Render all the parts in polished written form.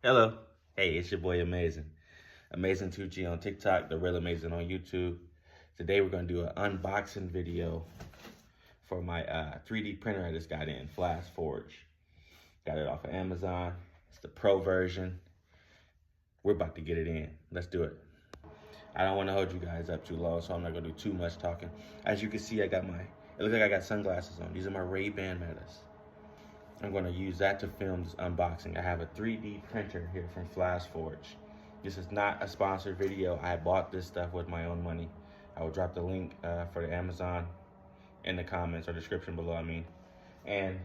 Hello. Hey, it's your boy Amazing. Amazing2G on TikTok, The Real Amazing on YouTube. Today we're going to do an unboxing video for my 3D printer I just got in, Flash Forge. Got it off of Amazon. It's the Pro version. We're about to get it in. Let's do it. I don't want to hold you guys up too long, so I'm not going to do too much talking. As you can see, it looks like I got sunglasses on. These are my Ray-Ban Metas. I'm going to use that to film this unboxing. I have a 3D printer here from Flash Forge. This is not a sponsored video. I bought this stuff with my own money. I will drop the link for the Amazon in the comments or description below, And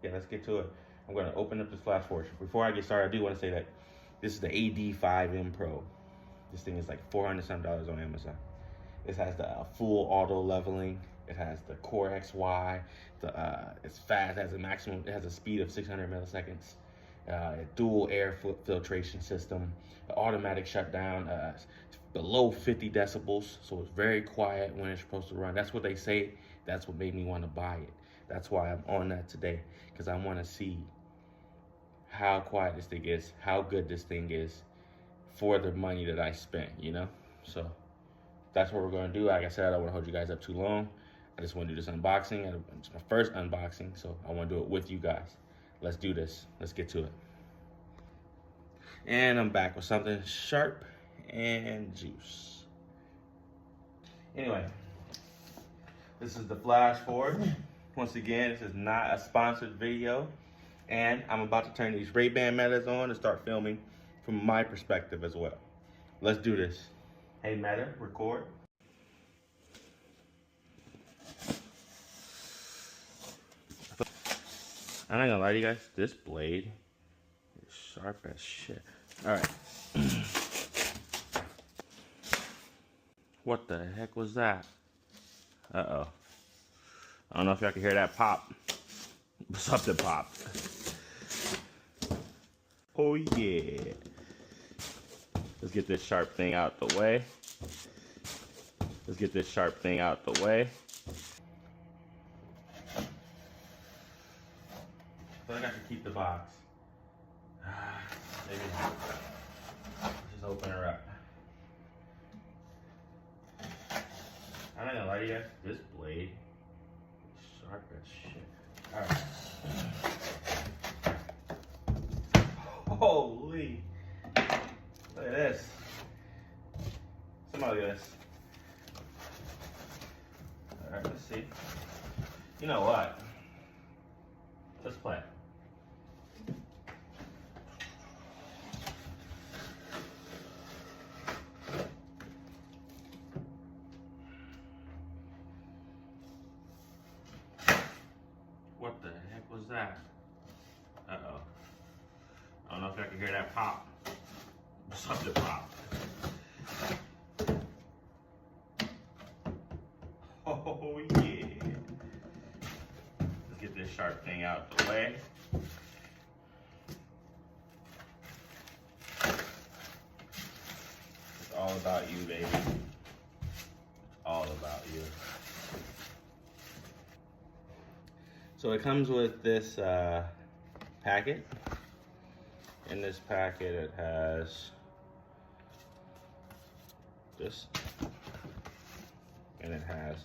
yeah, let's get to it. I'm going to open up this Flash Forge. Before I get started, I do want to say that this is the AD5M Pro. This thing is like $400 on Amazon. This has the full auto leveling. It has the Core XY. It's fast. It has a speed of 600 milliseconds. Dual air filtration system. Automatic shutdown. Below 50 decibels, so it's very quiet when it's supposed to run. That's what they say. That's what made me want to buy it. That's why I'm on that today, because I want to see how quiet this thing is, how good this thing is for the money that I spent, So that's what we're going to do. Like I said, I don't want to hold you guys up too long. I just want to do this unboxing. It's my first unboxing, so I want to do it with you guys. Let's do this. Let's get to it. And I'm back with something sharp and juice. Anyway, this is the Flash Forge. Once again, this is not a sponsored video. And I'm about to turn these Ray-Ban Metas on and start filming from my perspective as well. Let's do this. Hey Meta, record. I'm not gonna lie to you guys, this blade is sharp as shit. All right. What the heck was that? Uh-oh. I don't know if y'all can hear that pop. Something popped. Oh yeah. Let's get this sharp thing out the way. Let's get this sharp thing out the way. So I got to keep the box. Maybe not. Let's just open her up. I'm not gonna lie to you guys, this blade is sharp as shit. Alright. Holy. Look at this. Somebody look at this. Alright, let's see. You know what? Let's play. What the heck was that? Uh-oh. I don't know if I can hear that pop. Something popped. Oh yeah. Let's get this sharp thing out the way. It's all about you, baby. It's all about you. So it comes with this packet. In this packet it has this, and it has,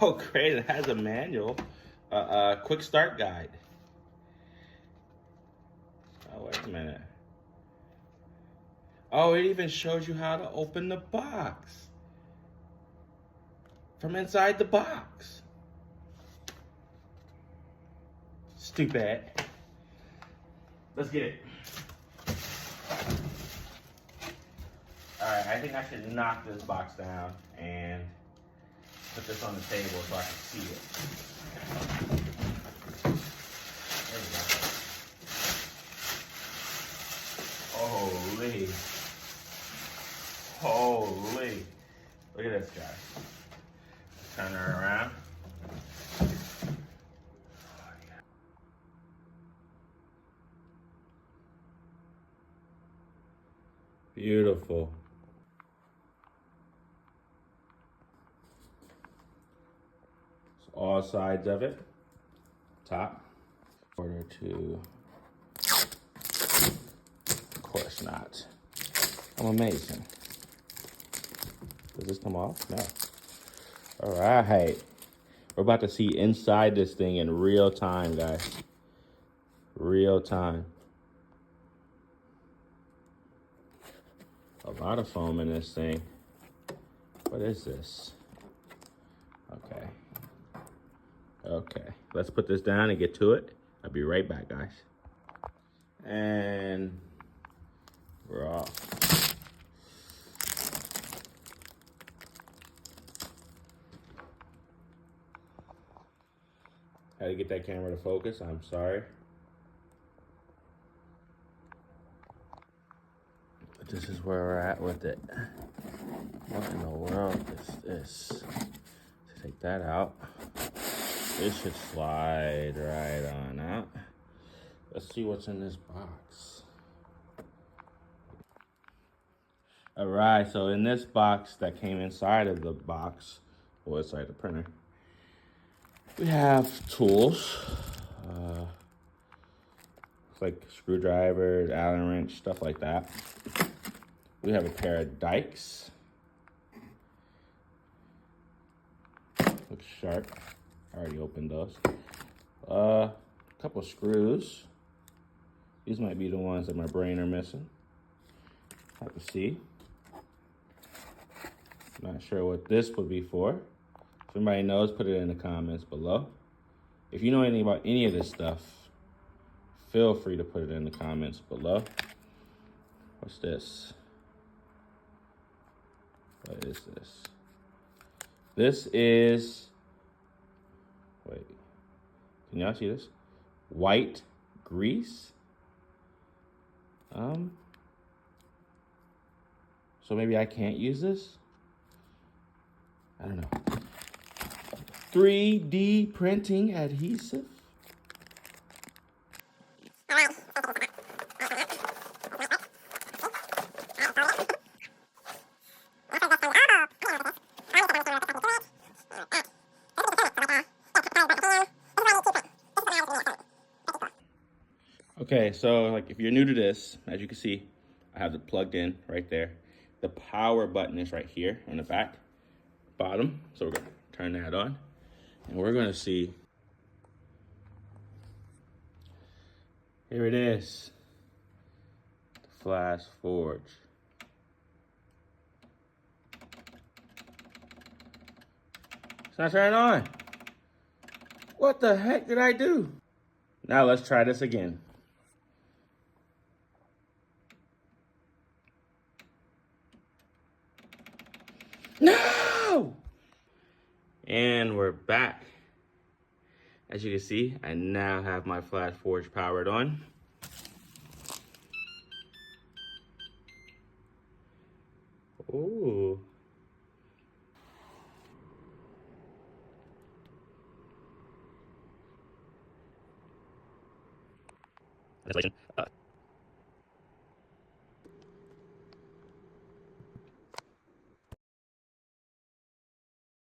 oh great, it has a manual, a quick start guide. Oh, wait a minute. Oh, it even shows you how to open the box from inside the box. Stupid. Let's get it. Alright, I think I should knock this box down and put this on the table so I can see it. There we go. Holy. Holy. Look at this, guys. Turn her around. Beautiful. So all sides of it. Top. Order to course not. I'm amazing. Does this come off? No. All right. We're about to see inside this thing in real time, guys. Real time. A lot of foam in this thing. What is this? Okay. Okay. Let's put this down and get to it. I'll be right back, guys. And we're off. Had to get that camera to focus. I'm sorry. But this is where we're at with it. What in the world is this? Let's take that out. This should slide right on out. Let's see what's in this box. All right, so in this box that came inside of the box, or inside the printer, we have tools. It's like screwdrivers, Allen wrench, stuff like that. We have a pair of dikes. Looks sharp. I already opened those. A couple screws. These might be the ones that my brain are missing. Have to see. Not sure what this would be for. If anybody knows, put it in the comments below. If you know anything about any of this stuff, feel free to put it in the comments below. What's this? What is this? This is, wait, can y'all see this? White grease. So maybe I can't use this? I don't know. 3D printing adhesive. Okay, so like if you're new to this, as you can see, I have it plugged in right there. The power button is right here on the back, bottom. So we're gonna turn that on and we're gonna see. Here it is, the Flash Forge. It's not turning on. What the heck did I do? Now let's try this again. No! And we're back. As you can see, I now have my Flash Forge powered on. Ooh. Translation.